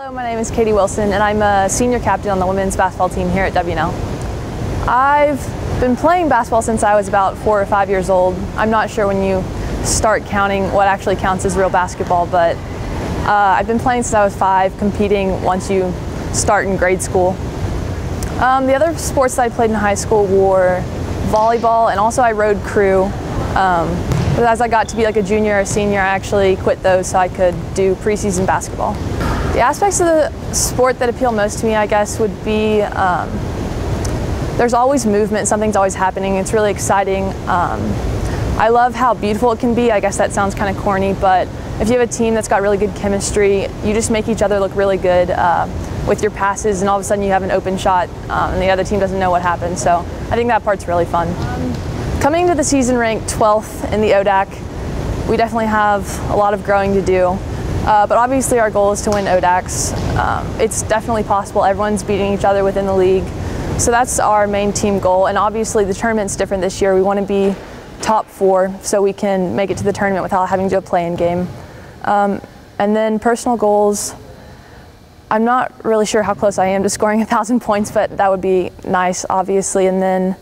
Hello, my name is Katy Wilson and I'm a senior captain on the women's basketball team here at WNL. I've been playing basketball since I was about 4 or 5 years old. I'm not sure when you start counting what actually counts as real basketball, but I've been playing since I was 5, competing once you start in grade school. The other sports that I played in high school were volleyball, and also I rode crew. But as I got to be like a junior or senior, I actually quit those so I could do preseason basketball. The aspects of the sport that appeal most to me, I guess, would be there's always movement, something's always happening, it's really exciting. I love how beautiful it can be. I guess that sounds kind of corny, but if you have a team that's got really good chemistry, you just make each other look really good with your passes, and all of a sudden you have an open shot and the other team doesn't know what happened. So I think that part's really fun. Coming to the season ranked 12th in the ODAC, we definitely have a lot of growing to do. But obviously our goal is to win ODACs. It's definitely possible. Everyone's beating each other within the league. So that's our main team goal. And obviously the tournament's different this year. We want to be top 4 so we can make it to the tournament without having to do a play-in game. And then personal goals, I'm not really sure how close I am to scoring 1,000 points, but that would be nice, obviously. And then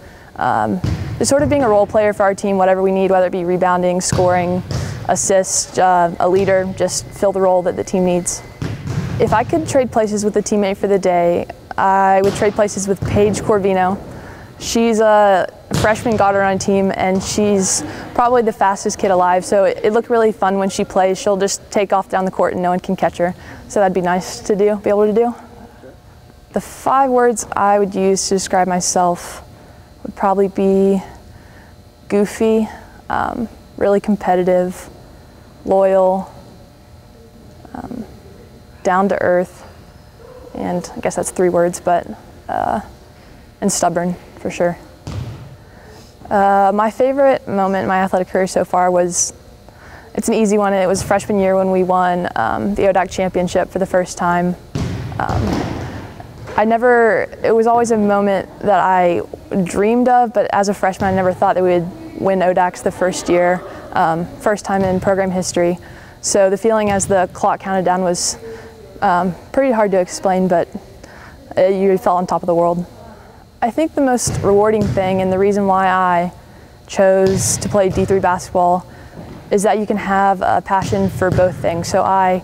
just sort of being a role player for our team, whatever we need, whether it be rebounding, scoring, assist, a leader, just fill the role that the team needs. If I could trade places with a teammate for the day, I would trade places with Paige Corvino. She's a freshman, got her on a team, and she's probably the fastest kid alive, so it looked really fun when she plays. She'll just take off down the court and no one can catch her, so that'd be nice to do, be able to do. The 5 words I would use to describe myself would probably be goofy, really competitive, loyal, down to earth, and I guess that's 3 words, but and stubborn for sure. My favorite moment in my athletic career so far was, it's an easy one, and it was freshman year when we won the ODAC championship for the first time. It was always a moment that I dreamed of, but as a freshman I never thought that we would win ODACs the first year, first time in program history. So the feeling as the clock counted down was pretty hard to explain, but you felt on top of the world. I think the most rewarding thing, and the reason why I chose to play D3 basketball, is that you can have a passion for both things. So I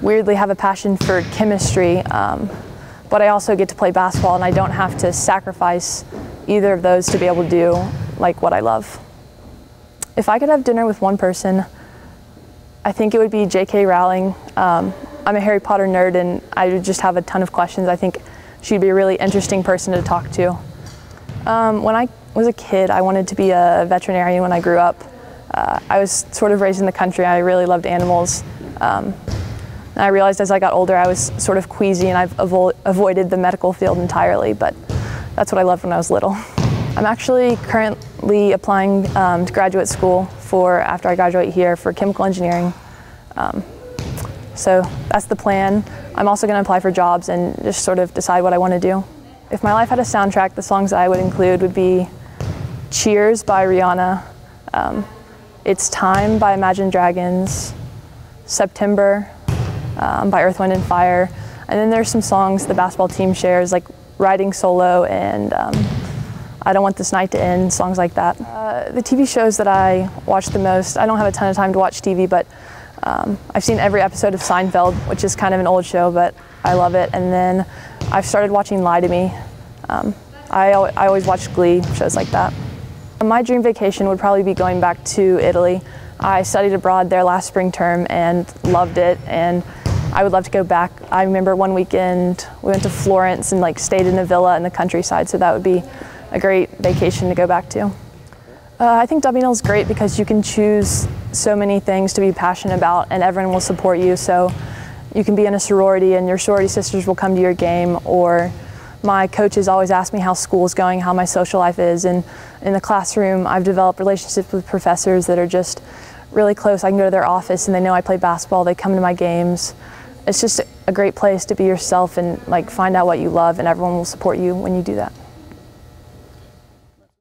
weirdly have a passion for chemistry, but I also get to play basketball, and I don't have to sacrifice either of those to be able to do like what I love. If I could have dinner with one person, I think it would be J.K. Rowling. I'm a Harry Potter nerd, and I would just have a ton of questions. I think she'd be a really interesting person to talk to. When I was a kid, I wanted to be a veterinarian when I grew up. I was sort of raised in the country. I really loved animals. And I realized as I got older I was sort of queasy, and I've avoided the medical field entirely, but that's what I loved when I was little. I'm actually currently applying to graduate school after I graduate here for chemical engineering. So that's the plan. I'm also going to apply for jobs and just sort of decide what I want to do. If my life had a soundtrack, the songs I would include would be Cheers by Rihanna, It's Time by Imagine Dragons, September by Earth, Wind & Fire, and then there's some songs the basketball team shares, like Riding Solo and I Don't Want This Night to End, songs like that. The TV shows that I watch the most, I don't have a ton of time to watch TV, but I've seen every episode of Seinfeld, which is kind of an old show, but I love it. And then I've started watching Lie to Me. I always watch Glee, shows like that. My dream vacation would probably be going back to Italy. I studied abroad there last spring term and loved it, and I would love to go back. I remember one weekend we went to Florence and stayed in a villa in the countryside, so that would be a great vacation to go back to. I think WNL is great because you can choose so many things to be passionate about, and everyone will support you. So you can be in a sorority and your sorority sisters will come to your game, or my coaches always ask me how school's going, how my social life is, and in the classroom I've developed relationships with professors that are just really close. I can go to their office and they know I play basketball, they come to my games. It's just a great place to be yourself and find out what you love, and everyone will support you when you do that.